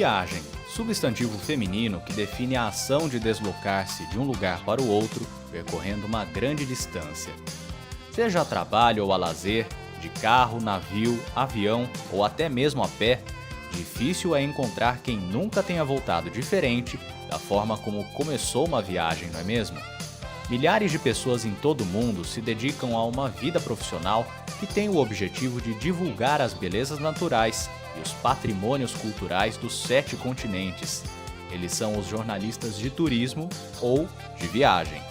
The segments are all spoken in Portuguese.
Viagem, substantivo feminino que define a ação de deslocar-se de um lugar para o outro, percorrendo uma grande distância. Seja a trabalho ou a lazer, de carro, navio, avião ou até mesmo a pé, difícil é encontrar quem nunca tenha voltado diferente da forma como começou uma viagem, não é mesmo? Milhares de pessoas em todo o mundo se dedicam a uma vida profissional que tem o objetivo de divulgar as belezas naturais e os patrimônios culturais dos 7 continentes. Eles são os jornalistas de turismo ou de viagem.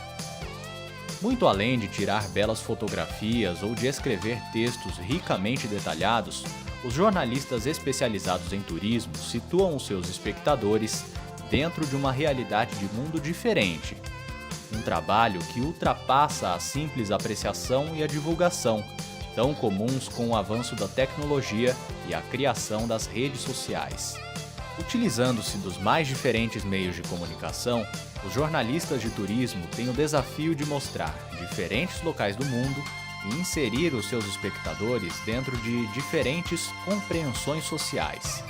Muito além de tirar belas fotografias ou de escrever textos ricamente detalhados, os jornalistas especializados em turismo situam os seus espectadores dentro de uma realidade de mundo diferente. Um trabalho que ultrapassa a simples apreciação e a divulgação, tão comuns com o avanço da tecnologia e a criação das redes sociais. Utilizando-se dos mais diferentes meios de comunicação, os jornalistas de turismo têm o desafio de mostrar diferentes locais do mundo e inserir os seus espectadores dentro de diferentes compreensões sociais.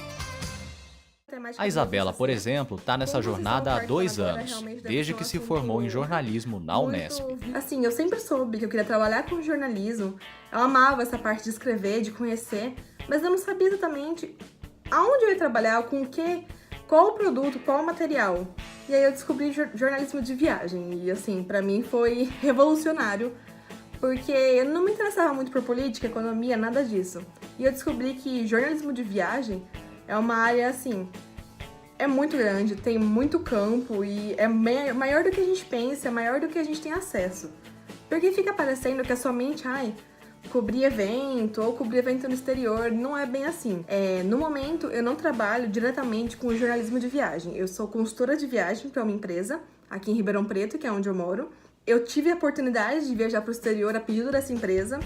A Isabela, por exemplo, está nessa jornada há 2 anos, desde que se formou em jornalismo na Unesp. Assim, eu sempre soube que eu queria trabalhar com jornalismo, eu amava essa parte de escrever, de conhecer, mas eu não sabia exatamente aonde eu ia trabalhar, com o quê, qual o produto, qual o material. E aí eu descobri jornalismo de viagem, e assim, pra mim foi revolucionário, porque eu não me interessava muito por política, economia, nada disso. E eu descobri que jornalismo de viagem é uma área, assim, é muito grande, tem muito campo e é maior do que a gente pensa, é maior do que a gente tem acesso. Porque fica parecendo que é somente, cobrir evento ou cobrir evento no exterior, não é bem assim. No momento, eu não trabalho diretamente com jornalismo de viagem. Eu sou consultora de viagem para uma empresa, aqui em Ribeirão Preto, que é onde eu moro. Eu tive a oportunidade de viajar para o exterior a pedido dessa empresa.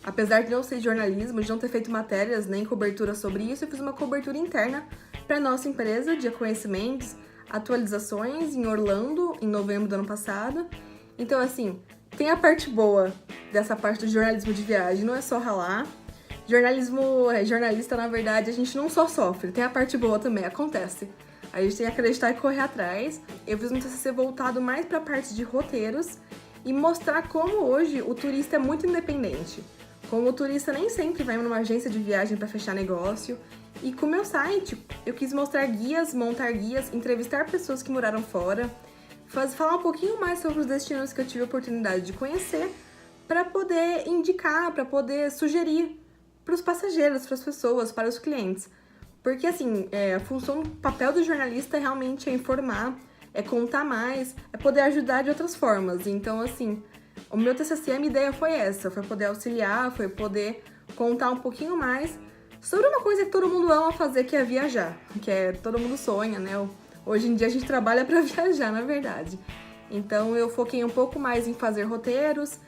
Apesar de não ser jornalismo, de não ter feito matérias nem cobertura sobre isso, eu fiz uma cobertura interna para nossa empresa de conhecimentos, atualizações em Orlando, em novembro do ano passado. Então, assim, tem a parte boa dessa parte do jornalismo de viagem, não é só ralar. Jornalista, na verdade, a gente não só sofre, tem a parte boa também, acontece. A gente tem que acreditar e correr atrás. Eu fiz um TCC voltado mais para a parte de roteiros e mostrar como hoje o turista é muito independente. Como o turista nem sempre vai numa agência de viagem para fechar negócio. E com o meu site, eu quis mostrar guias, montar guias, entrevistar pessoas que moraram fora, falar um pouquinho mais sobre os destinos que eu tive a oportunidade de conhecer, para poder indicar, para poder sugerir para os passageiros, para as pessoas, para os clientes. Porque, assim, a função, o papel do jornalista realmente é informar, é contar mais, é poder ajudar de outras formas. Então, assim, o meu TCC, a minha ideia foi essa, foi poder auxiliar, foi poder contar um pouquinho mais sobre uma coisa que todo mundo ama fazer, que é viajar, todo mundo sonha, né? Hoje em dia a gente trabalha para viajar, na verdade. Então eu foquei um pouco mais em fazer roteiros,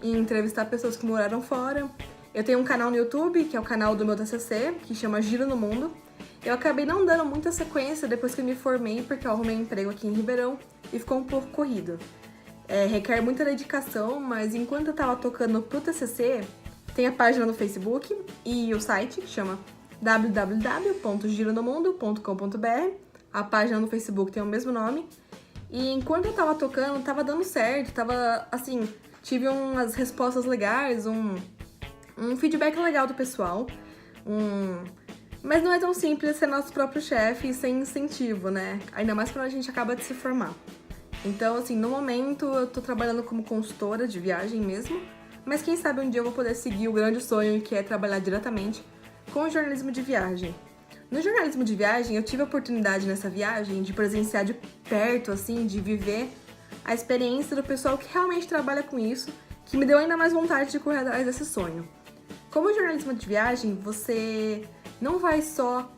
em entrevistar pessoas que moraram fora. Eu tenho um canal no YouTube, que é o canal do meu TCC, que chama Giro no Mundo. Eu acabei não dando muita sequência depois que eu me formei, porque eu arrumei emprego aqui em Ribeirão e ficou um pouco corrido. Requer muita dedicação, mas enquanto eu tava tocando pro TCC, tem a página no Facebook e o site, que chama www.gironomundo.com.br. A página no Facebook tem o mesmo nome. E enquanto eu tava tocando, tava dando certo, tive umas respostas legais, um feedback legal do pessoal. Mas não é tão simples ser nosso próprio chefe sem incentivo, né? Ainda mais quando a gente acaba de se formar. Então, assim, no momento eu tô trabalhando como consultora de viagem mesmo, mas quem sabe um dia eu vou poder seguir o grande sonho, que é trabalhar diretamente com o jornalismo de viagem. No jornalismo de viagem, eu tive a oportunidade nessa viagem de presenciar de perto, assim, de viver a experiência do pessoal que realmente trabalha com isso, que me deu ainda mais vontade de correr atrás desse sonho. Como jornalismo de viagem, você não vai só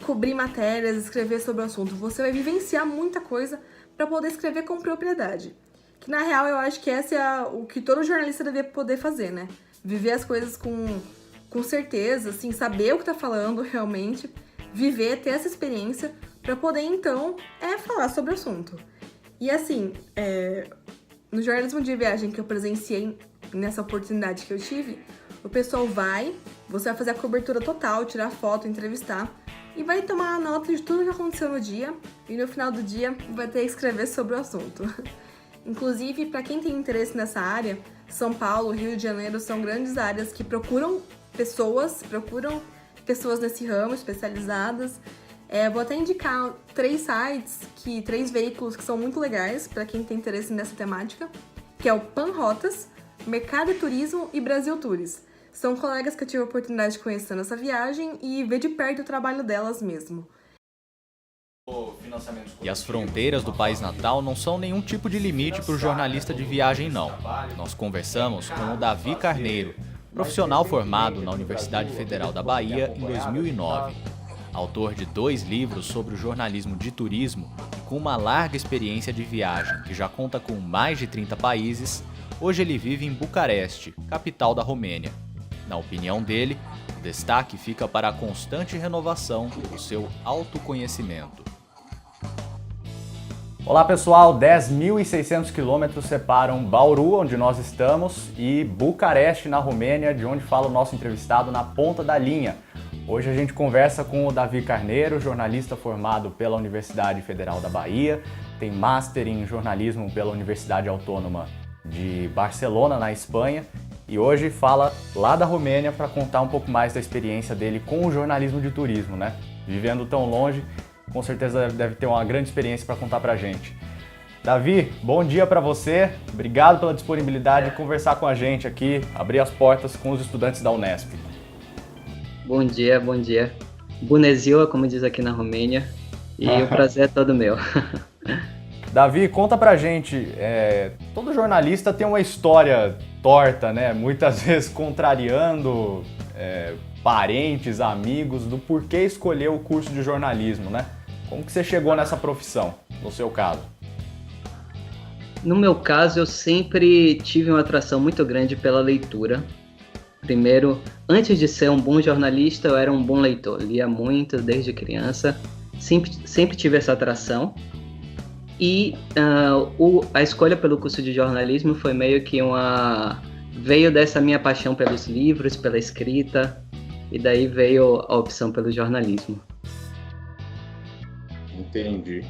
cobrir matérias, escrever sobre o assunto, você vai vivenciar muita coisa para poder escrever com propriedade. Que na real eu acho que esse é o que todo jornalista deve poder fazer, né? Viver as coisas com certeza, assim, saber o que tá falando realmente, viver, ter essa experiência para poder então falar sobre o assunto. E assim, no jornalismo de viagem que eu presenciei nessa oportunidade que eu tive, O pessoal você vai fazer a cobertura total, tirar foto, entrevistar e vai tomar nota de tudo que aconteceu no dia e no final do dia vai ter que escrever sobre o assunto. Inclusive, para quem tem interesse nessa área, São Paulo, Rio de Janeiro são grandes áreas que procuram pessoas nesse ramo, especializadas. Vou até indicar 3 veículos que são muito legais para quem tem interesse nessa temática, que é o Pan Rotas, Mercado e Turismo e Brasil Tours. São colegas que eu tive a oportunidade de conhecer nessa viagem e ver de perto o trabalho delas mesmo. E as fronteiras do país natal não são nenhum tipo de limite para o jornalista de viagem, não. Nós conversamos com o Davi Carneiro, profissional formado na Universidade Federal da Bahia em 2009. Autor de 2 livros sobre o jornalismo de turismo e com uma larga experiência de viagem, que já conta com mais de 30 países, hoje ele vive em Bucareste, capital da Romênia. Na opinião dele, o destaque fica para a constante renovação do seu autoconhecimento. Olá pessoal, 10.600 quilômetros separam Bauru, onde nós estamos, e Bucareste, na Romênia, de onde fala o nosso entrevistado na ponta da linha. Hoje a gente conversa com o Davi Carneiro, jornalista formado pela Universidade Federal da Bahia, tem Master em jornalismo pela Universidade Autônoma de Barcelona, na Espanha, e hoje fala lá da Romênia para contar um pouco mais da experiência dele com o jornalismo de turismo, né? Vivendo tão longe, com certeza deve ter uma grande experiência para contar para a gente. Davi, bom dia para você, obrigado pela disponibilidade de conversar com a gente aqui, abrir as portas com os estudantes da Unesp. Bom dia. Bună ziua, como diz aqui na Romênia, e o prazer é todo meu. Davi, conta pra gente, todo jornalista tem uma história torta, né? Muitas vezes contrariando parentes, amigos, do porquê escolher o curso de jornalismo, né? Como que você chegou nessa profissão, no seu caso? No meu caso, eu sempre tive uma atração muito grande pela leitura. Primeiro, antes de ser um bom jornalista, eu era um bom leitor. Lia muito desde criança, sempre tive essa atração. E a escolha pelo curso de jornalismo foi meio que veio dessa minha paixão pelos livros, pela escrita, e daí veio a opção pelo jornalismo. Entendi.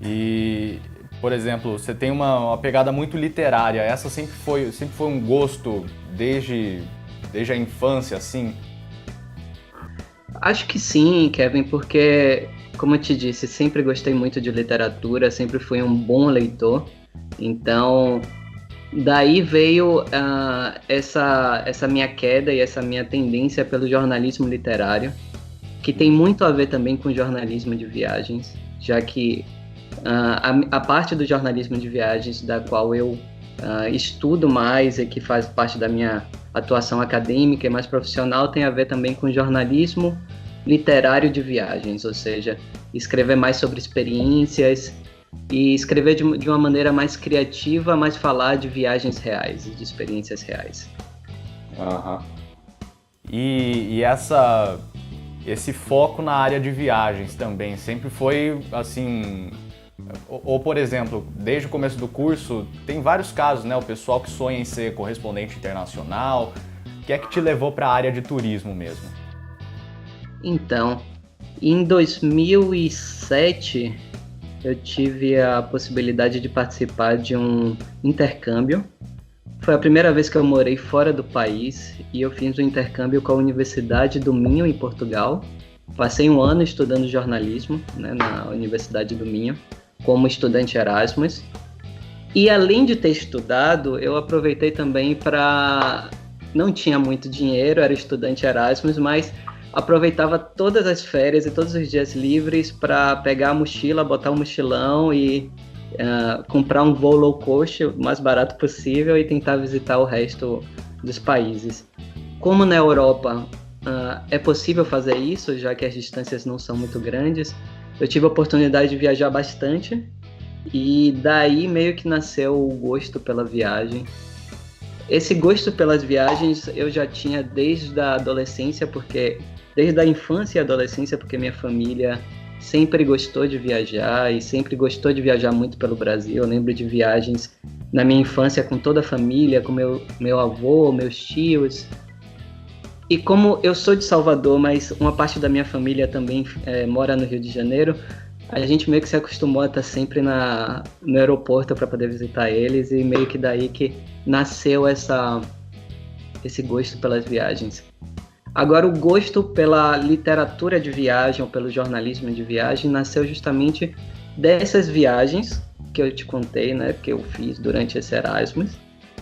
E, por exemplo, você tem uma pegada muito literária. Essa sempre foi um gosto desde a infância, assim? Acho que sim, Kevin, porque, como eu te disse, sempre gostei muito de literatura, sempre fui um bom leitor. Então, daí veio essa minha queda e essa minha tendência pelo jornalismo literário, que tem muito a ver também com jornalismo de viagens, já que a parte do jornalismo de viagens da qual eu estudo mais e que faz parte da minha atuação acadêmica e mais profissional tem a ver também com jornalismo literário de viagens, ou seja, escrever mais sobre experiências e escrever de uma maneira mais criativa, mas falar de viagens reais, de experiências reais. Uhum. E esse foco na área de viagens também sempre foi assim, ou por exemplo, desde o começo do curso, tem vários casos, né? O pessoal que sonha em ser correspondente internacional. O que é que te levou para a área de turismo mesmo? Então, em 2007, eu tive a possibilidade de participar de um intercâmbio. Foi a primeira vez que eu morei fora do país e eu fiz um intercâmbio com a Universidade do Minho, em Portugal. Passei um ano estudando jornalismo, né, na Universidade do Minho, como estudante Erasmus. E além de ter estudado, eu aproveitei também para... Não tinha muito dinheiro, era estudante Erasmus, mas aproveitava todas as férias e todos os dias livres para pegar a mochila, botar o mochilão e comprar um voo low cost, o mais barato possível, e tentar visitar o resto dos países. Como na Europa é possível fazer isso, já que as distâncias não são muito grandes, eu tive a oportunidade de viajar bastante e daí meio que nasceu o gosto pela viagem. Esse gosto pelas viagens eu já tinha desde a adolescência, desde a infância e adolescência, porque minha família sempre gostou de viajar e sempre gostou de viajar muito pelo Brasil. Eu lembro de viagens na minha infância com toda a família, com meu avô, meus tios. E como eu sou de Salvador, mas uma parte da minha família também mora no Rio de Janeiro, a gente meio que se acostumou a estar sempre no aeroporto para poder visitar eles, e meio que daí que nasceu esse gosto pelas viagens. Agora, o gosto pela literatura de viagem ou pelo jornalismo de viagem nasceu justamente dessas viagens que eu te contei, né, que eu fiz durante esse Erasmus,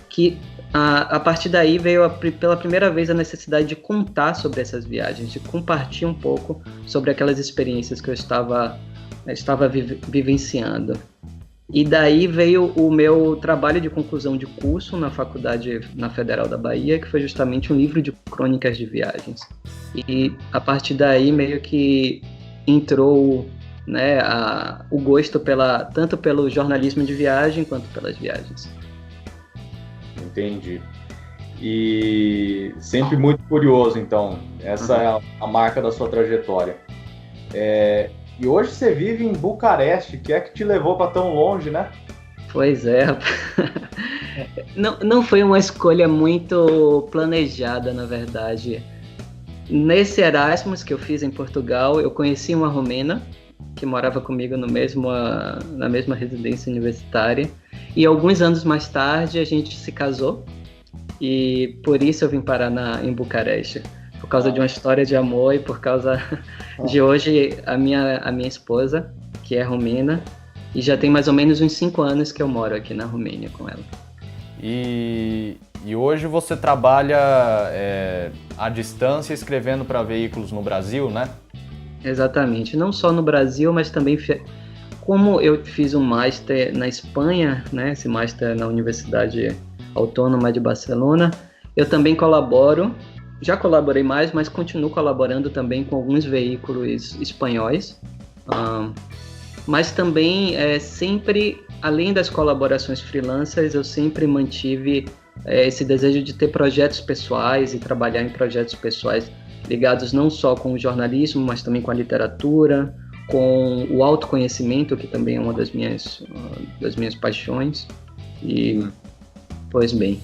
que a partir daí veio pela primeira vez a necessidade de contar sobre essas viagens, de compartilhar um pouco sobre aquelas experiências que eu estava vivenciando. E daí veio o meu trabalho de conclusão de curso na faculdade, na Federal da Bahia, que foi justamente um livro de crônicas de viagens. E a partir daí meio que entrou, né, o gosto tanto pelo jornalismo de viagem quanto pelas viagens. Entendi. E sempre muito curioso, então. Essa é a marca da sua trajetória. E hoje você vive em Bucareste, que é que te levou para tão longe, né? Pois é. Não foi uma escolha muito planejada, na verdade. Nesse Erasmus que eu fiz em Portugal, eu conheci uma romena que morava comigo na mesma residência universitária. E alguns anos mais tarde a gente se casou, e por isso eu vim parar em Bucareste, por causa de uma história de amor e por causa de hoje a minha esposa, que é romena, e já tem mais ou menos uns 5 anos que eu moro aqui na Romênia com ela. E hoje você trabalha à distância escrevendo para veículos no Brasil, né? Exatamente, não só no Brasil, mas também como eu fiz um master na Espanha, né, esse master na Universidade Autônoma de Barcelona, eu também já colaborei mais, mas continuo colaborando também com alguns veículos espanhóis, mas também sempre, além das colaborações freelancers, eu sempre mantive esse desejo de ter projetos pessoais e trabalhar em projetos pessoais ligados não só com o jornalismo, mas também com a literatura, com o autoconhecimento, que também é uma das minhas paixões. E, pois bem,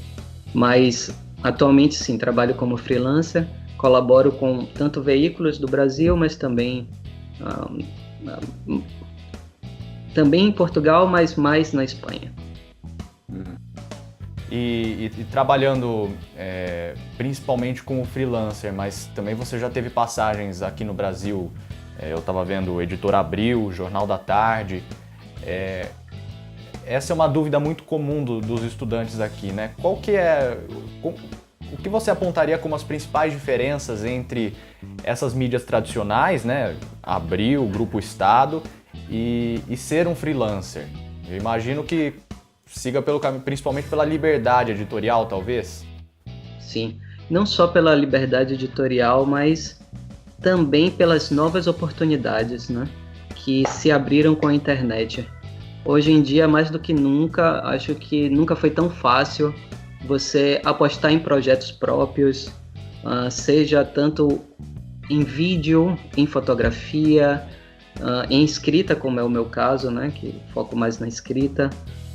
mas atualmente sim, trabalho como freelancer, colaboro com tanto veículos do Brasil, mas também em Portugal, mas mais na Espanha. E trabalhando principalmente como freelancer, mas também você já teve passagens aqui no Brasil. Eu estava vendo o Editor Abril, Jornal da Tarde. Essa é uma dúvida muito comum dos estudantes aqui, né? O que você apontaria como as principais diferenças entre essas mídias tradicionais, né? Abril, Grupo Estado, e ser um freelancer? Eu imagino que siga pelo caminho, principalmente pela liberdade editorial, talvez? Sim, não só pela liberdade editorial, mas também pelas novas oportunidades, né, que se abriram com a internet. Hoje em dia, mais do que nunca, acho que nunca foi tão fácil você apostar em projetos próprios, seja tanto em vídeo, em fotografia, em escrita, como é o meu caso, né, que foco mais na escrita.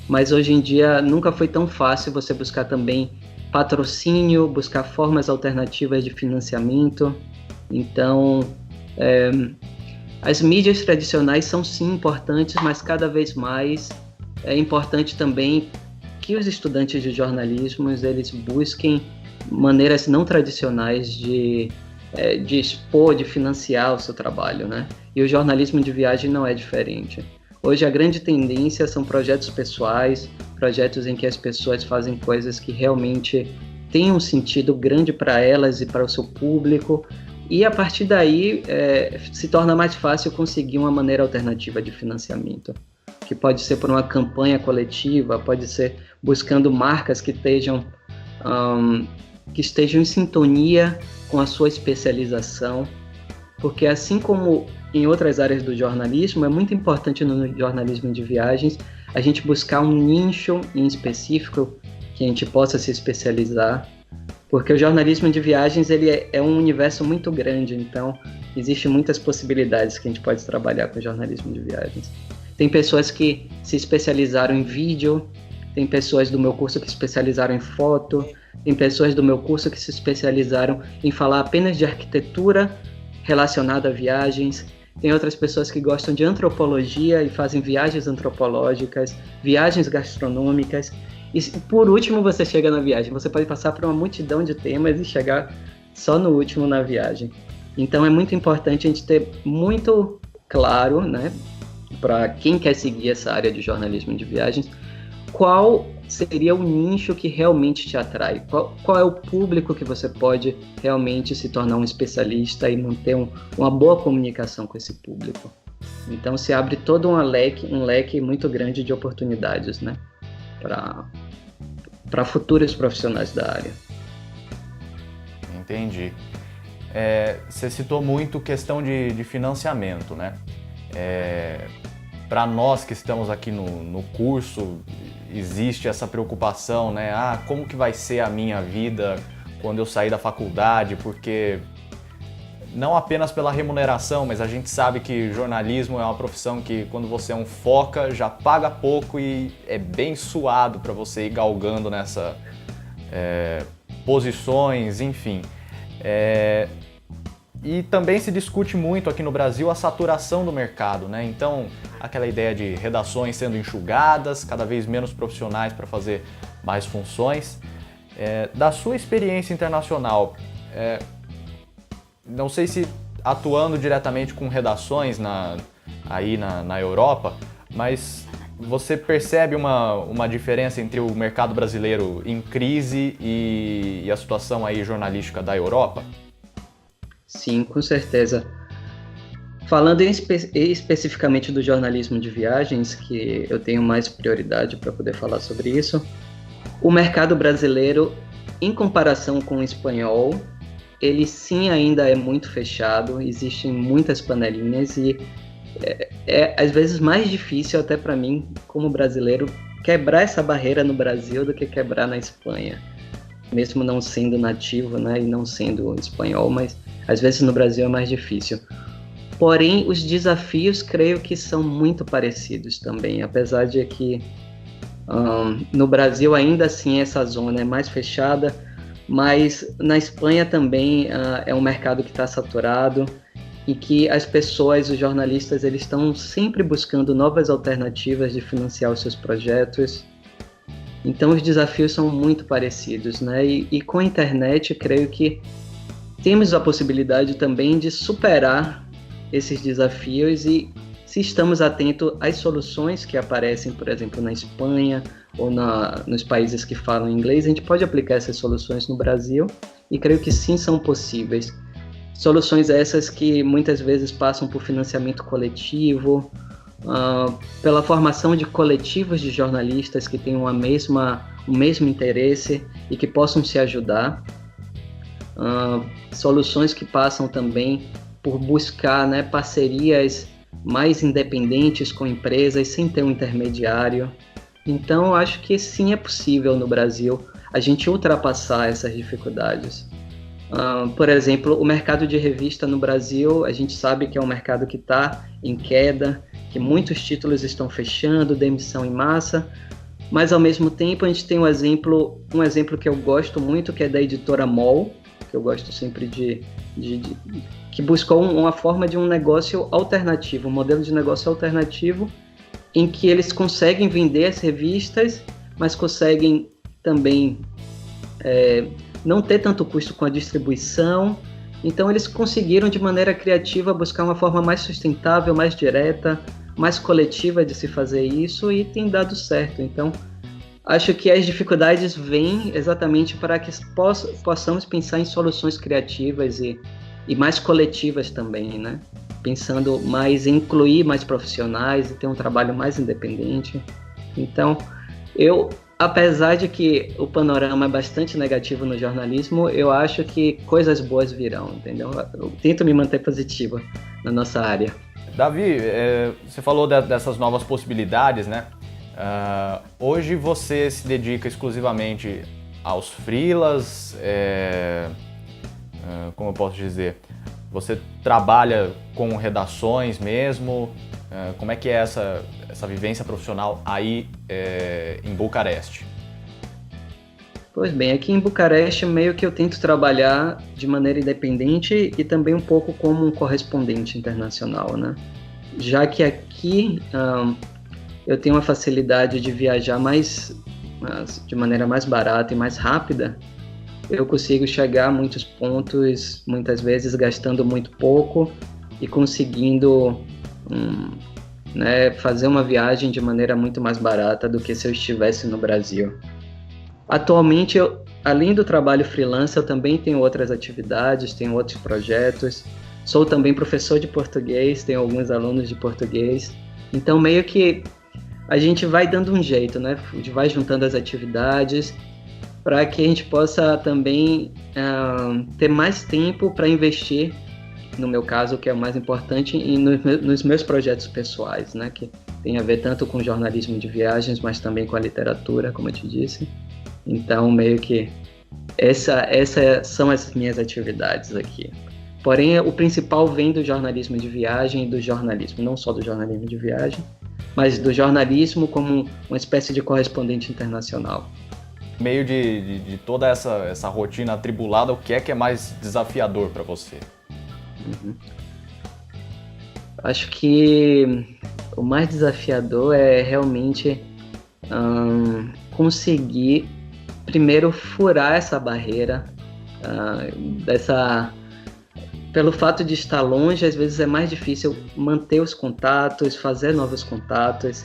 Mas hoje em dia nunca foi tão fácil você buscar também patrocínio, buscar formas alternativas de financiamento. Então, as mídias tradicionais são sim importantes, mas cada vez mais é importante também que os estudantes de jornalismo eles busquem maneiras não tradicionais de expor, de financiar o seu trabalho, né? E o jornalismo de viagem não é diferente. Hoje a grande tendência são projetos pessoais, projetos em que as pessoas fazem coisas que realmente têm um sentido grande para elas e para o seu público, e a partir daí se torna mais fácil conseguir uma maneira alternativa de financiamento, que pode ser por uma campanha coletiva, pode ser buscando marcas que estejam em sintonia com a sua especialização, porque assim como em outras áreas do jornalismo, é muito importante no jornalismo de viagens a gente buscar um nicho em específico que a gente possa se especializar, porque o jornalismo de viagens ele é um universo muito grande, então existem muitas possibilidades que a gente pode trabalhar com o jornalismo de viagens. Tem pessoas que se especializaram em vídeo, tem pessoas do meu curso que se especializaram em foto, tem pessoas do meu curso que se especializaram em falar apenas de arquitetura relacionada a viagens, tem outras pessoas que gostam de antropologia e fazem viagens antropológicas, viagens gastronômicas, e por último você chega na viagem. Você pode passar por uma multidão de temas e chegar só no último na viagem. Então é muito importante a gente ter muito claro, né, para quem quer seguir essa área de jornalismo de viagens, qual seria o nicho que realmente te atrai, qual é o público que você pode realmente se tornar um especialista e manter uma boa comunicação com esse público. Então se abre todo um leque muito grande de oportunidades, né, para futuros profissionais da área. Entendi. Você citou muito questão de financiamento, né? Para nós que estamos aqui no curso, existe essa preocupação, né? Como que vai ser a minha vida quando eu sair da faculdade? Porque não apenas pela remuneração, mas a gente sabe que jornalismo é uma profissão que quando você é um foca, já paga pouco e é bem suado para você ir galgando nessa posições, enfim. E também se discute muito aqui no Brasil a saturação do mercado, né? Então, aquela ideia de redações sendo enxugadas, cada vez menos profissionais para fazer mais funções. Da sua experiência internacional, não sei se atuando diretamente com redações aí na Europa, mas você percebe uma diferença entre o mercado brasileiro em crise e a situação aí jornalística da Europa? Sim, com certeza. Falando especificamente do jornalismo de viagens, que eu tenho mais prioridade para poder falar sobre isso, o mercado brasileiro, em comparação com o espanhol, ele sim ainda é muito fechado, existem muitas panelinhas e é às vezes mais difícil até para mim, como brasileiro, quebrar essa barreira no Brasil do que quebrar na Espanha. Mesmo não sendo nativo, né, e não sendo espanhol, mas às vezes no Brasil é mais difícil. Porém, os desafios creio que são muito parecidos também, apesar de que no Brasil ainda assim essa zona é mais fechada, mas na Espanha também é um mercado que está saturado e que as pessoas, os jornalistas, eles estão sempre buscando novas alternativas de financiar os seus projetos. Então os desafios são muito parecidos, né? E com a internet, creio que temos a possibilidade também de superar esses desafios e se estamos atentos às soluções que aparecem, por exemplo, na Espanha ou nos países que falam inglês, a gente pode aplicar essas soluções no Brasil e creio que sim, são possíveis. Soluções essas que muitas vezes passam por financiamento coletivo, pela formação de coletivos de jornalistas que tenham o mesmo interesse e que possam se ajudar. Soluções que passam também por buscar, né, parcerias mais independentes com empresas, sem ter um intermediário. Então, acho que sim, é possível no Brasil a gente ultrapassar essas dificuldades. Por exemplo, o mercado de revista no Brasil, a gente sabe que é um mercado que está em queda, que muitos títulos estão fechando, demissão em massa, mas ao mesmo tempo a gente tem um exemplo que eu gosto muito, que é da editora MOL, que eu gosto sempre que buscou uma forma de um negócio alternativo, um modelo de negócio alternativo, em que eles conseguem vender as revistas, mas conseguem também não ter tanto custo com a distribuição. Então eles conseguiram de maneira criativa buscar uma forma mais sustentável, mais direta, mais coletiva de se fazer isso e tem dado certo. Então acho que as dificuldades vêm exatamente para que possamos pensar em soluções criativas e mais coletivas também, né? Pensando mais em incluir mais profissionais e ter um trabalho mais independente. Então, apesar de que o panorama é bastante negativo no jornalismo, eu acho que coisas boas virão, entendeu? Eu tento me manter positivo na nossa área. Davi, você falou dessas novas possibilidades, né? Hoje você se dedica exclusivamente aos freelas, como eu posso dizer? Você trabalha com redações mesmo? Como é que é essa vivência profissional aí em Bucareste? Pois bem, aqui em Bucareste meio que eu tento trabalhar de maneira independente e também um pouco como um correspondente internacional, né? Já que aqui eu tenho uma facilidade de viajar de maneira mais barata e mais rápida, eu consigo chegar a muitos pontos, muitas vezes gastando muito pouco e conseguindo fazer uma viagem de maneira muito mais barata do que se eu estivesse no Brasil. Atualmente, além do trabalho freelance, eu também tenho outras atividades, tenho outros projetos. Sou também professor de português, tenho alguns alunos de português. Então, meio que a gente vai dando um jeito, né? A gente vai juntando as atividades para que a gente possa também ter mais tempo para investir, no meu caso, que é o mais importante, nos meus projetos pessoais, né? Que tem a ver tanto com jornalismo de viagens, mas também com a literatura, como eu te disse. Então, meio que essas são as minhas atividades aqui. Porém, o principal vem do jornalismo de viagem e do jornalismo, não só do jornalismo de viagem, mas do jornalismo como uma espécie de correspondente internacional. No meio de toda essa rotina atribulada, o que é mais desafiador para você? Acho que o mais desafiador é realmente conseguir primeiro furar essa barreira pelo fato de estar longe. Às vezes é mais difícil manter os contatos, fazer novos contatos,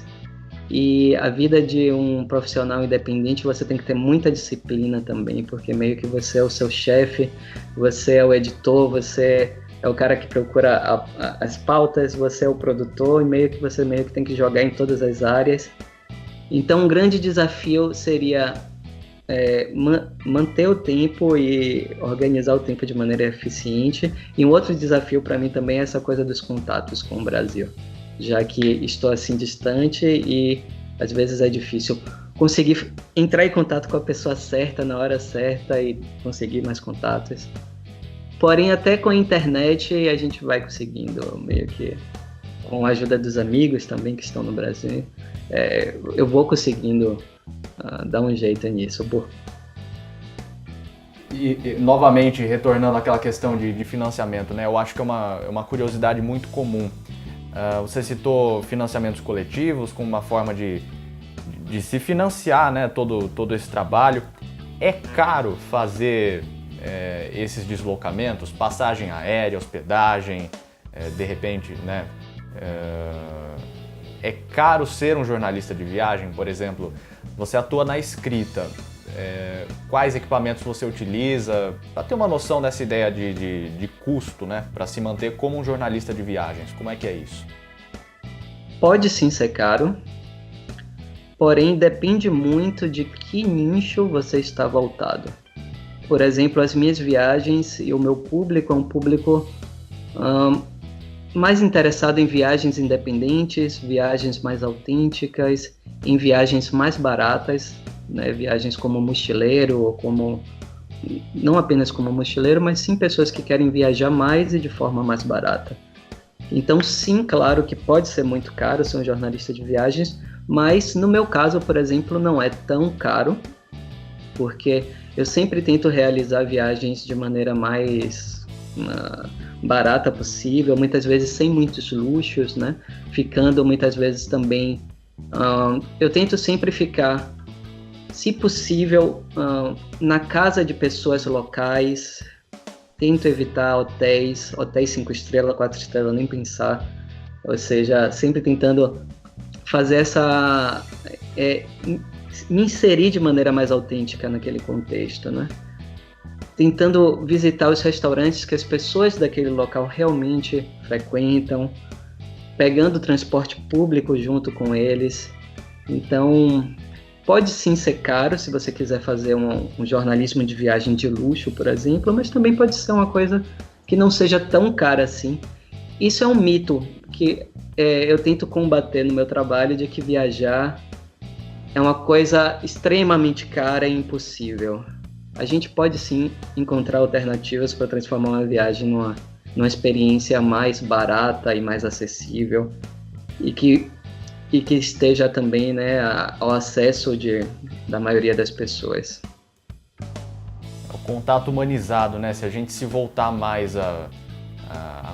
e a vida de um profissional independente você tem que ter muita disciplina também, porque meio que você é o seu chefe, você é o editor, você é o cara que procura as pautas, você é o produtor, e você tem que jogar em todas as áreas. Então um grande desafio seria manter o tempo e organizar o tempo de maneira eficiente. E um outro desafio para mim também é essa coisa dos contatos com o Brasil, já que estou assim distante e às vezes é difícil conseguir entrar em contato com a pessoa certa na hora certa e conseguir mais contatos. Porém, até com a internet a gente vai conseguindo, meio que com a ajuda dos amigos também que estão no Brasil, eu vou conseguindo dar um jeito nisso. E novamente, retornando àquela questão de financiamento, né? Eu acho que é uma curiosidade muito comum. Você citou financiamentos coletivos como uma forma de se financiar, né, todo esse trabalho. É caro fazer esses deslocamentos, passagem aérea, hospedagem, de repente, né? É caro ser um jornalista de viagem, por exemplo. Você atua na escrita. Quais equipamentos você utiliza? Para ter uma noção dessa ideia de custo, né? Para se manter como um jornalista de viagens. Como é que é isso? Pode sim ser caro, porém depende muito de que nicho você está voltado. Por exemplo, as minhas viagens e o meu público é um público mais interessado em viagens independentes, viagens mais autênticas, em viagens mais baratas, né? Viagens como mochileiro, ou não apenas como mochileiro, mas sim pessoas que querem viajar mais e de forma mais barata. Então sim, claro que pode ser muito caro ser um jornalista de viagens, mas no meu caso, por exemplo, não é tão caro, porque eu sempre tento realizar viagens de maneira mais barata possível, muitas vezes sem muitos luxos, né? Ficando muitas vezes também, eu tento sempre ficar, se possível, na casa de pessoas locais. Tento evitar hotéis 5 estrelas, 4 estrelas, nem pensar. Ou seja, sempre tentando fazer me inserir de maneira mais autêntica naquele contexto, né? Tentando visitar os restaurantes que as pessoas daquele local realmente frequentam, pegando transporte público junto com eles. Então, pode sim ser caro se você quiser fazer um jornalismo de viagem de luxo, por exemplo, mas também pode ser uma coisa que não seja tão cara assim. Isso é um mito que eu tento combater no meu trabalho, de que viajar é uma coisa extremamente cara e impossível. A gente pode sim encontrar alternativas para transformar uma viagem numa experiência mais barata e mais acessível, e que e que esteja também, né, ao acesso da maioria das pessoas. O contato humanizado, né? Se a gente se voltar mais a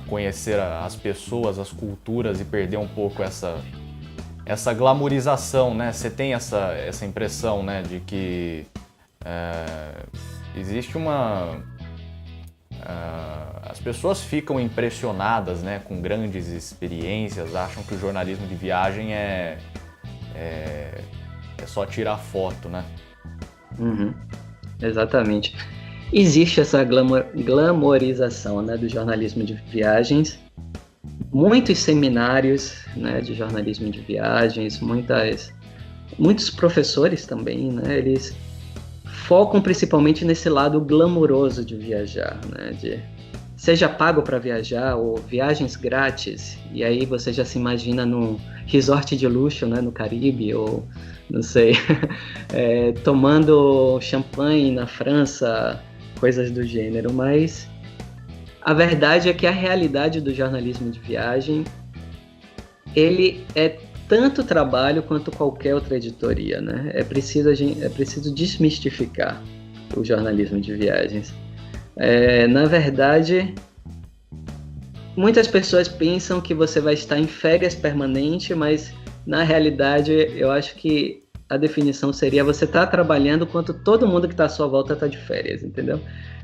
conhecer as pessoas, as culturas e perder um pouco essa glamorização, né? Você tem essa impressão, né, de que existe as pessoas ficam impressionadas, né, com grandes experiências, acham que o jornalismo de viagem é só tirar foto, né? Uhum, exatamente. Existe essa glamorização, né, do jornalismo de viagens, muitos seminários, né, de jornalismo de viagens, muitos professores também, né, eles focam principalmente nesse lado glamouroso de viajar, né, seja pago para viajar ou viagens grátis, e aí você já se imagina num resort de luxo, né, no Caribe, ou não sei, tomando champanhe na França, coisas do gênero, mas a verdade é que a realidade do jornalismo de viagem, ele é tanto trabalho quanto qualquer outra editoria, né? É preciso desmistificar o jornalismo de viagens. Na verdade, muitas pessoas pensam que você vai estar em férias permanente, mas na realidade eu acho que a definição seria você estar trabalhando enquanto todo mundo que está à sua volta está de férias, entendeu?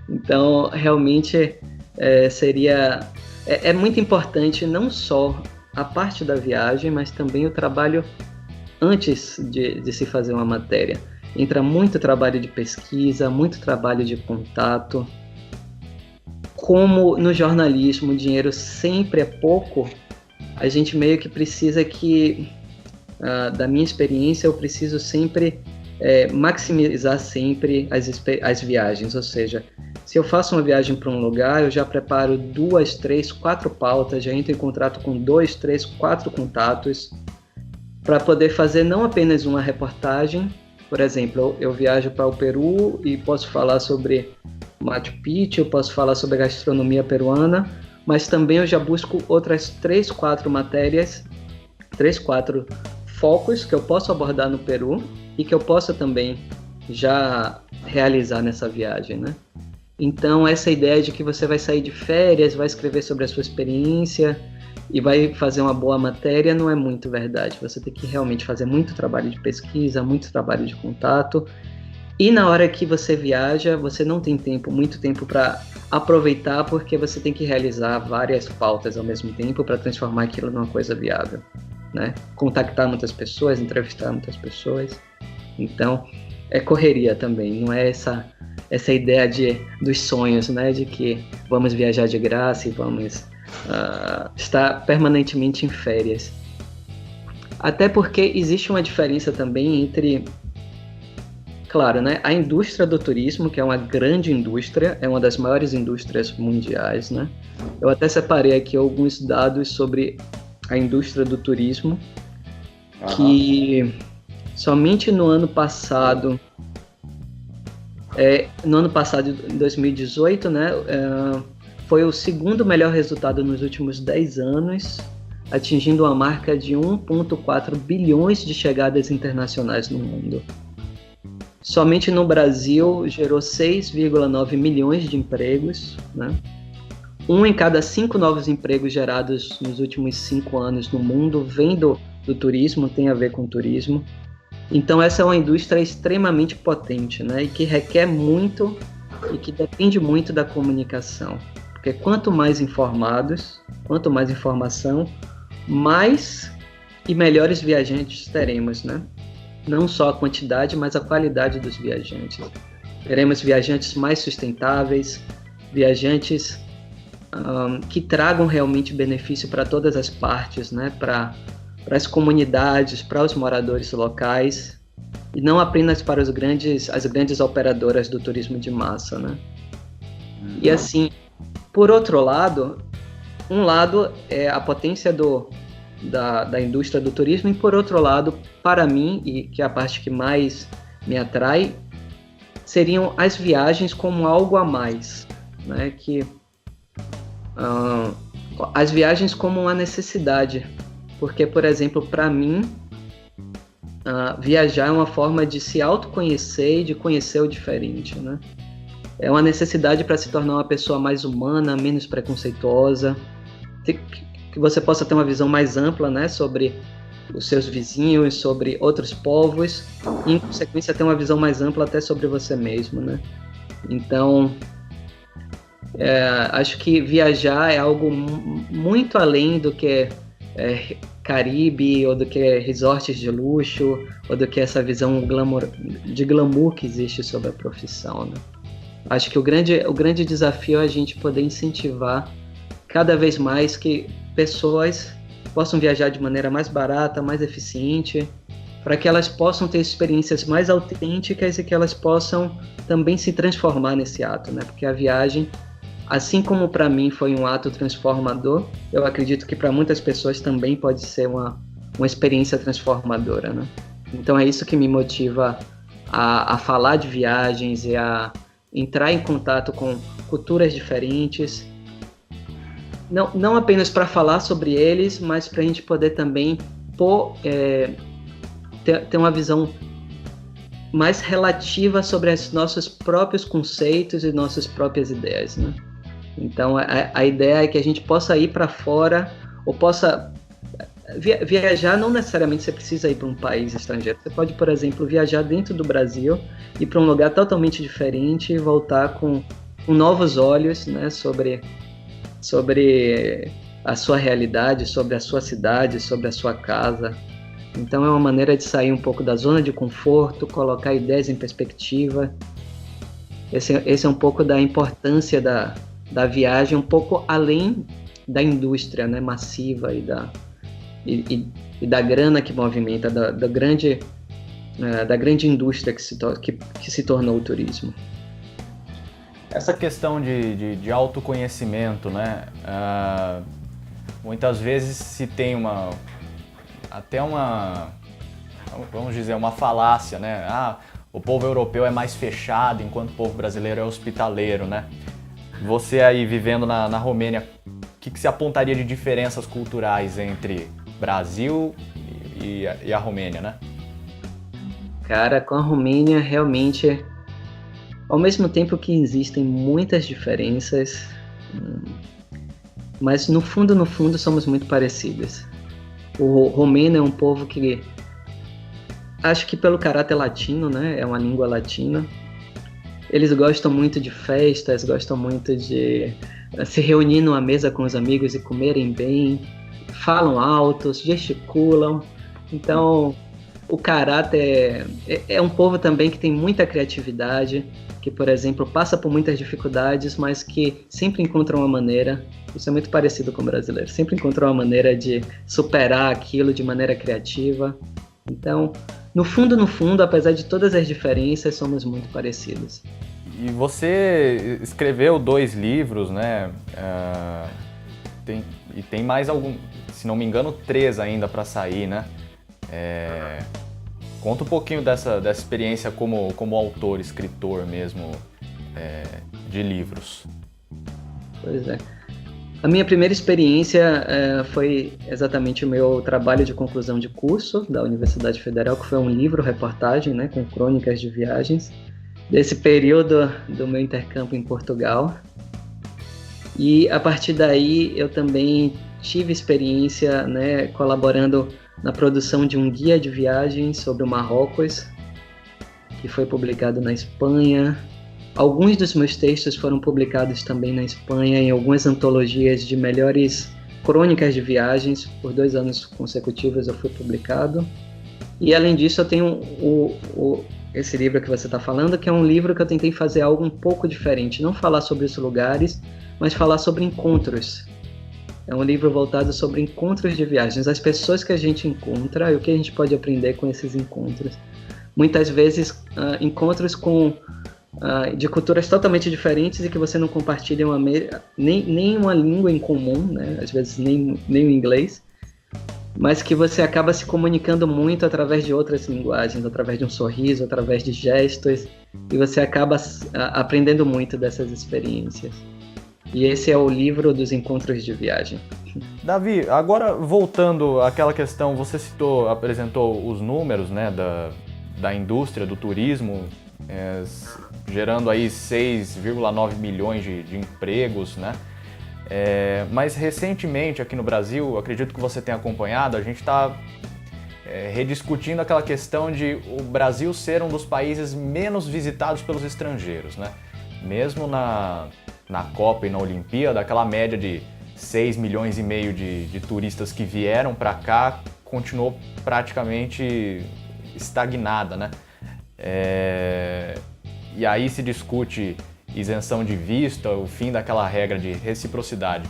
Então, realmente, é muito importante não só a parte da viagem, mas também o trabalho antes de se fazer uma matéria. Entra muito trabalho de pesquisa, muito trabalho de contato. Como no jornalismo o dinheiro sempre é pouco, a gente meio que precisa da minha experiência, eu preciso sempre maximizar sempre as viagens, ou seja, se eu faço uma viagem para um lugar, eu já preparo 2, 3, 4 pautas, já entro em contato com 2, 3, 4 contatos, para poder fazer não apenas uma reportagem. Por exemplo, eu viajo para o Peru e posso falar sobre Machu Picchu, eu posso falar sobre a gastronomia peruana, mas também eu já busco outras 3, 4 matérias, 3, 4 focos que eu posso abordar no Peru e que eu possa também já realizar nessa viagem, né? Então, essa ideia de que você vai sair de férias, vai escrever sobre a sua experiência e vai fazer uma boa matéria não é muito verdade. Você tem que realmente fazer muito trabalho de pesquisa, muito trabalho de contato. E na hora que você viaja, você não tem muito tempo para aproveitar, porque você tem que realizar várias pautas ao mesmo tempo para transformar aquilo numa coisa viável, né? Contactar muitas pessoas, entrevistar muitas pessoas. Então, é correria também, não é essa ideia dos sonhos, né? De que vamos viajar de graça e vamos estar permanentemente em férias. Até porque existe uma diferença também entre, claro, né? A indústria do turismo, que é uma grande indústria, é uma das maiores indústrias mundiais, né? Eu até separei aqui alguns dados sobre a indústria do turismo, que somente no ano passado, em 2018, né, foi o segundo melhor resultado nos últimos 10 anos, atingindo uma marca de 1,4 bilhões de chegadas internacionais no mundo. Somente no Brasil gerou 6,9 milhões de empregos, né? 1 em cada 5 novos empregos gerados nos últimos 5 anos no mundo vem do turismo, tem a ver com turismo. Então essa é uma indústria extremamente potente, né? E que requer muito e que depende muito da comunicação. Porque quanto mais informados, quanto mais informação, mais e melhores viajantes teremos, né? Não só a quantidade, mas a qualidade dos viajantes. Teremos viajantes mais sustentáveis, viajantes que tragam realmente benefício para todas as partes, né? Para as comunidades, para os moradores locais, e não apenas para as grandes operadoras do turismo de massa, né? E assim, por outro lado, um lado é a potência da indústria do turismo, e por outro lado, para mim, e que é a parte que mais me atrai, seriam as viagens como algo a mais, né? As viagens como uma necessidade, porque, por exemplo, para mim, viajar é uma forma de se autoconhecer e de conhecer o diferente, né? É uma necessidade para se tornar uma pessoa mais humana, menos preconceituosa, que você possa ter uma visão mais ampla, né, sobre os seus vizinhos, sobre outros povos, e, em consequência, ter uma visão mais ampla até sobre você mesmo, né? Então, acho que viajar é algo muito além do que Caribe, ou do que resorts de luxo, ou do que essa visão de glamour que existe sobre a profissão, né? Acho que o grande desafio é a gente poder incentivar cada vez mais que pessoas possam viajar de maneira mais barata, mais eficiente, para que elas possam ter experiências mais autênticas e que elas possam também se transformar nesse ato, né? Porque a viagem, assim como para mim foi um ato transformador, eu acredito que para muitas pessoas também pode ser uma experiência transformadora, né? Então é isso que me motiva a falar de viagens e a entrar em contato com culturas diferentes, não apenas para falar sobre eles, mas para a gente poder também ter uma visão mais relativa sobre os nossos próprios conceitos e nossas próprias ideias, né? Então a ideia é que a gente possa ir para fora, ou possa viajar. Não necessariamente você precisa ir para um país estrangeiro. Você pode, por exemplo, viajar dentro do Brasil, ir para um lugar totalmente diferente e voltar com novos olhos, né, sobre a sua realidade, sobre a sua cidade, sobre a sua casa. Então é uma maneira de sair um pouco da zona de conforto, colocar ideias em perspectiva. Esse é um pouco da importância da viagem, um pouco além da indústria, né, massiva e da grana que movimenta, da grande indústria que se tornou o turismo. Essa questão de autoconhecimento, né? Muitas vezes se tem vamos dizer, uma falácia, né? O povo europeu é mais fechado, enquanto o povo brasileiro é hospitaleiro, né? Você aí vivendo na Romênia, o que se apontaria de diferenças culturais entre Brasil e a Romênia, né? Cara, com a Romênia, realmente, ao mesmo tempo que existem muitas diferenças, mas no fundo somos muito parecidos. O romeno é um povo que, acho que pelo caráter latino, né, é uma língua latina, eles gostam muito de festas, gostam muito de se reunir numa mesa com os amigos e comerem bem, falam alto, gesticulam. Então, o caráter é um povo também que tem muita criatividade, que, por exemplo, passa por muitas dificuldades, mas que sempre encontra uma maneira. Isso é muito parecido com o brasileiro. Sempre encontra uma maneira de superar aquilo de maneira criativa. Então, no fundo, apesar de todas as diferenças, somos muito parecidos. E você escreveu 2 livros, né? Tem mais algum, se não me engano, 3 ainda para sair, né? Conta um pouquinho dessa experiência como autor, escritor mesmo, de livros. Pois é. A minha primeira experiência foi exatamente o meu trabalho de conclusão de curso da Universidade Federal, que foi um livro-reportagem, né, com crônicas de viagens, desse período do meu intercâmbio em Portugal. E a partir daí eu também tive experiência, né, colaborando na produção de um guia de viagens sobre o Marrocos, que foi publicado na Espanha. Alguns dos meus textos foram publicados também na Espanha, em algumas antologias de melhores crônicas de viagens. Por 2 anos consecutivos eu fui publicado. E além disso eu tenho esse livro que você está falando, que é um livro que eu tentei fazer algo um pouco diferente. Não falar sobre os lugares, mas falar sobre encontros. É um livro voltado sobre encontros de viagens, as pessoas que a gente encontra e o que a gente pode aprender com esses encontros. Muitas vezes, encontros de culturas totalmente diferentes e que você não compartilha nem uma língua em comum, né? Às vezes nem o inglês, mas que você acaba se comunicando muito através de outras linguagens, através de um sorriso, através de gestos, e você acaba aprendendo muito dessas experiências. E esse é o livro dos encontros de viagem. Davi, agora voltando àquela questão, você apresentou os números, né, da indústria do turismo, gerando aí 6,9 milhões de empregos, né? Mas recentemente aqui no Brasil, acredito que você tenha acompanhado, a gente está rediscutindo aquela questão de o Brasil ser um dos países menos visitados pelos estrangeiros, né? Mesmo na Copa e na Olimpíada, aquela média de 6 milhões e meio de turistas que vieram para cá continuou praticamente estagnada, né? E aí se discute isenção de visto, o fim daquela regra de reciprocidade.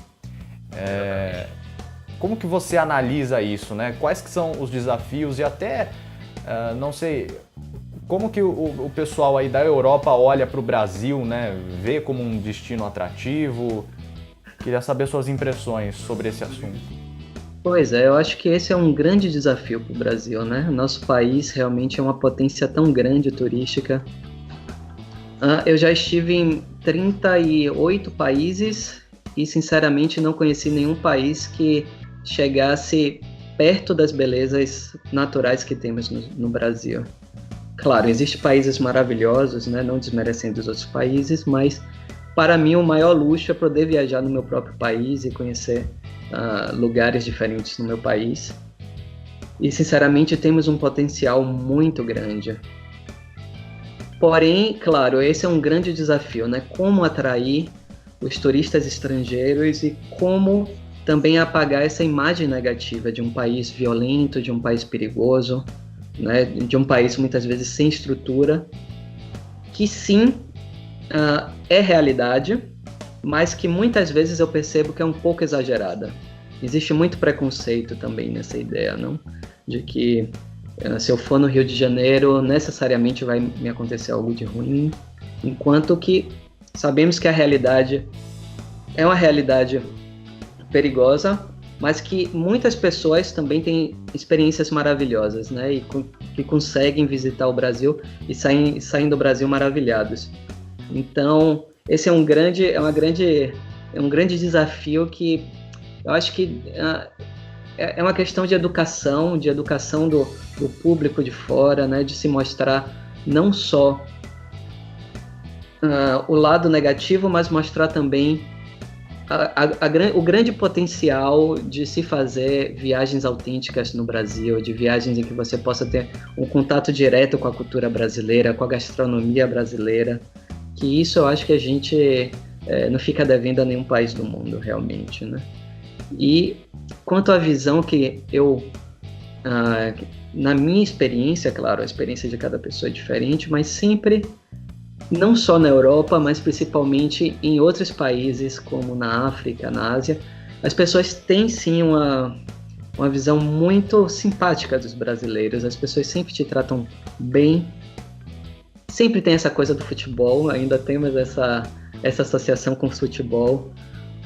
Como que você analisa isso, né? Quais que são os desafios e até, não sei, como que o pessoal aí da Europa olha para o Brasil, né? Vê como um destino atrativo? Queria saber suas impressões sobre esse assunto. Pois é, eu acho que esse é um grande desafio para o Brasil, né? Nosso país realmente é uma potência tão grande turística. Eu já estive em 38 países e, sinceramente, não conheci nenhum país que chegasse perto das belezas naturais que temos no Brasil. Claro, existem países maravilhosos, né? Não desmerecendo os outros países, mas para mim o maior luxo é poder viajar no meu próprio país e conhecer lugares diferentes no meu país. E, sinceramente, temos um potencial muito grande. Porém, claro, esse é um grande desafio, né? Como atrair os turistas estrangeiros e como também apagar essa imagem negativa de um país violento, de um país perigoso, né? De um país muitas vezes sem estrutura, que sim, é realidade, mas que muitas vezes eu percebo que é um pouco exagerada. Existe muito preconceito também nessa ideia, não? De que se eu for no Rio de Janeiro, necessariamente vai me acontecer algo de ruim, enquanto que sabemos que a realidade é uma realidade perigosa, mas que muitas pessoas também têm experiências maravilhosas, né? E que conseguem visitar o Brasil e saem do Brasil maravilhados. Então, esse é um grande desafio que eu acho que é uma questão de educação do público de fora, né? De se mostrar não só o lado negativo, mas mostrar também o grande potencial de se fazer viagens autênticas no Brasil, de viagens em que você possa ter um contato direto com a cultura brasileira, com a gastronomia brasileira, que isso eu acho que a gente não fica devendo a nenhum país do mundo, realmente, né? E quanto à visão que na minha experiência, claro, a experiência de cada pessoa é diferente, mas sempre, não só na Europa, mas principalmente em outros países, como na África, na Ásia, as pessoas têm sim uma visão muito simpática dos brasileiros, as pessoas sempre te tratam bem, sempre tem essa coisa do futebol, ainda temos essa associação com o futebol.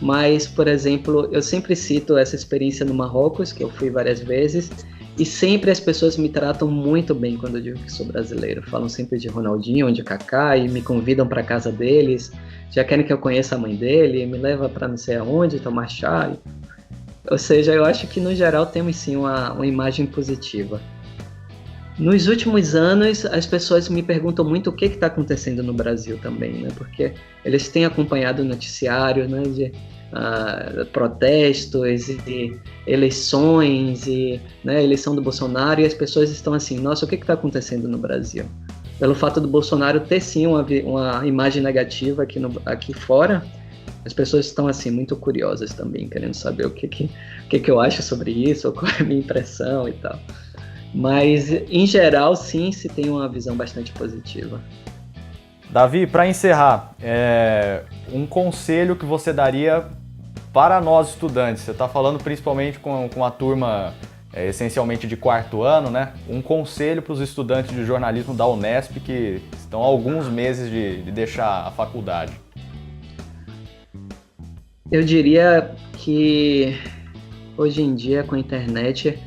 Mas, por exemplo, eu sempre cito essa experiência no Marrocos, que eu fui várias vezes, e sempre as pessoas me tratam muito bem quando eu digo que sou brasileiro. Falam sempre de Ronaldinho, de Kaká, e me convidam para casa deles, já querem que eu conheça a mãe dele, me leva para não sei aonde, tomar chá. Ou seja, eu acho que no geral temos sim uma imagem positiva. Nos últimos anos, as pessoas me perguntam muito o que está acontecendo no Brasil também, né? Porque eles têm acompanhado o noticiário, né, de protestos e eleições e, né, eleição do Bolsonaro, e as pessoas estão assim, nossa, o que está acontecendo no Brasil? Pelo fato do Bolsonaro ter sim uma imagem negativa aqui fora, as pessoas estão assim muito curiosas também, querendo saber o que eu acho sobre isso, ou qual é a minha impressão e tal. Mas, em geral, sim, se tem uma visão bastante positiva. Davi, para encerrar, um conselho que você daria para nós estudantes? Você está falando principalmente com a turma essencialmente de quarto ano, né? Um conselho para os estudantes de jornalismo da Unesp que estão há alguns meses de deixar a faculdade. Eu diria que, hoje em dia, com a internet,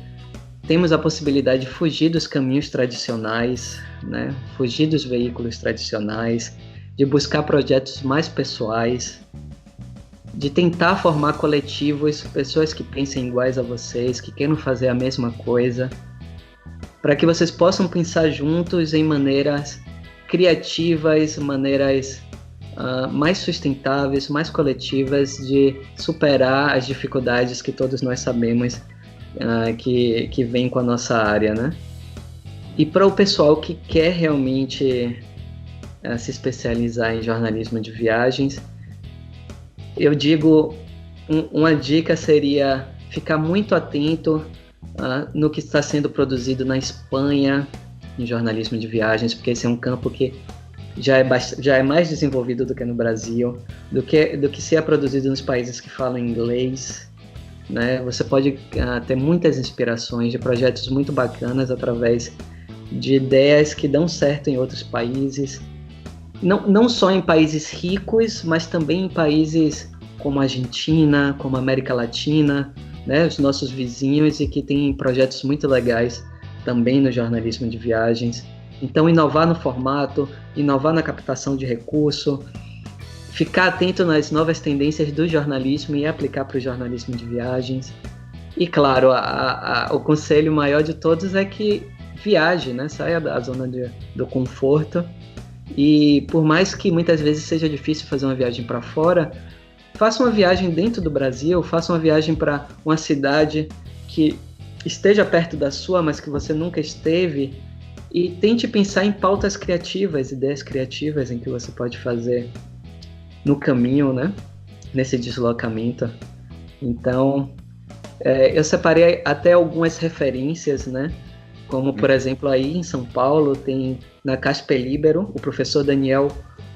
temos a possibilidade de fugir dos caminhos tradicionais, né? Fugir dos veículos tradicionais, de buscar projetos mais pessoais, de tentar formar coletivos, pessoas que pensem iguais a vocês, que queiram fazer a mesma coisa, para que vocês possam pensar juntos em maneiras criativas, maneiras mais sustentáveis, mais coletivas de superar as dificuldades que todos nós sabemos que vem com a nossa área, né? E para o pessoal que quer realmente se especializar em jornalismo de viagens, eu digo, uma dica seria ficar muito atento no que está sendo produzido na Espanha em jornalismo de viagens, porque esse é um campo que já é mais desenvolvido do que no Brasil, do que se é produzido nos países que falam inglês, né? Você pode ter muitas inspirações de projetos muito bacanas através de ideias que dão certo em outros países, não só em países ricos, mas também em países como a Argentina, como a América Latina, né? Os nossos vizinhos, e que têm projetos muito legais também no jornalismo de viagens. Então, inovar no formato, inovar na captação de recurso, ficar atento nas novas tendências do jornalismo e aplicar para o jornalismo de viagens. E, claro, o conselho maior de todos é que viaje, né? Saia da zona do conforto. E por mais que muitas vezes seja difícil fazer uma viagem para fora, faça uma viagem dentro do Brasil, faça uma viagem para uma cidade que esteja perto da sua, mas que você nunca esteve, e tente pensar em pautas criativas, ideias criativas em que você pode fazer no caminho, né? Nesse deslocamento. Então, eu separei até algumas referências, né? Como, por exemplo, aí em São Paulo tem na Casper Libero o professor Daniel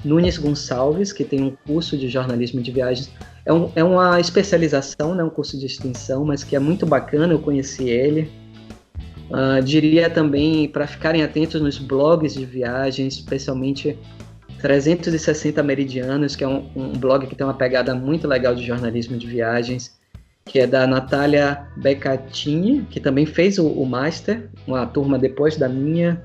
Nunes Gonçalves, que tem um curso de jornalismo de viagens. É uma especialização, né? Um curso de extensão, mas que é muito bacana, eu conheci ele. Diria também para ficarem atentos nos blogs de viagens, especialmente 360 Meridianos, que é um blog que tem uma pegada muito legal de jornalismo de viagens, que é da Natália Beccatini, que também fez o Master, uma turma depois da minha.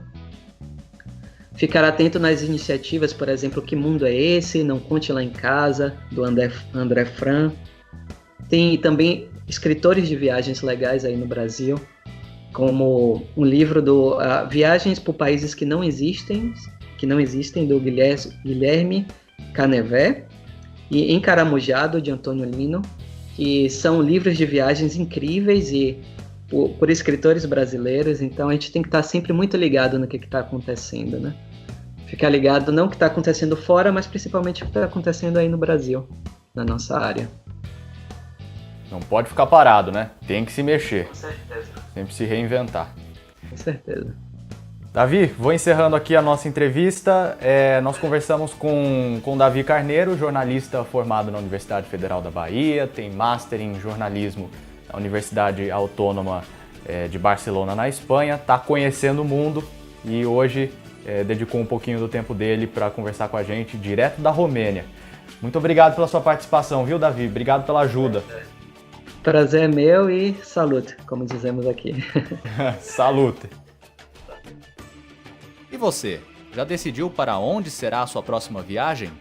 Ficar atento nas iniciativas, por exemplo, Que Mundo é Esse? Não Conte Lá em Casa, do André Fran. Tem também escritores de viagens legais aí no Brasil, como um livro do Viagens por Países que não existem, do Guilherme Canevé, e Encaramujado, de Antônio Lino, que são livros de viagens incríveis e por escritores brasileiros. Então a gente tem que estar sempre muito ligado no que está acontecendo, né? Ficar ligado não no que está acontecendo fora, mas principalmente o que está acontecendo aí no Brasil, na nossa área. Não pode ficar parado, né? Tem que se mexer. Com certeza. Sempre se reinventar. Com certeza. Davi, vou encerrando aqui a nossa entrevista. Nós conversamos com Davi Carneiro, jornalista formado na Universidade Federal da Bahia, tem Master em Jornalismo na Universidade Autônoma de Barcelona, na Espanha, está conhecendo o mundo e hoje dedicou um pouquinho do tempo dele para conversar com a gente direto da Romênia. Muito obrigado pela sua participação, viu, Davi? Obrigado pela ajuda. Prazer é meu e salute, como dizemos aqui. Salute. E você, já decidiu para onde será a sua próxima viagem?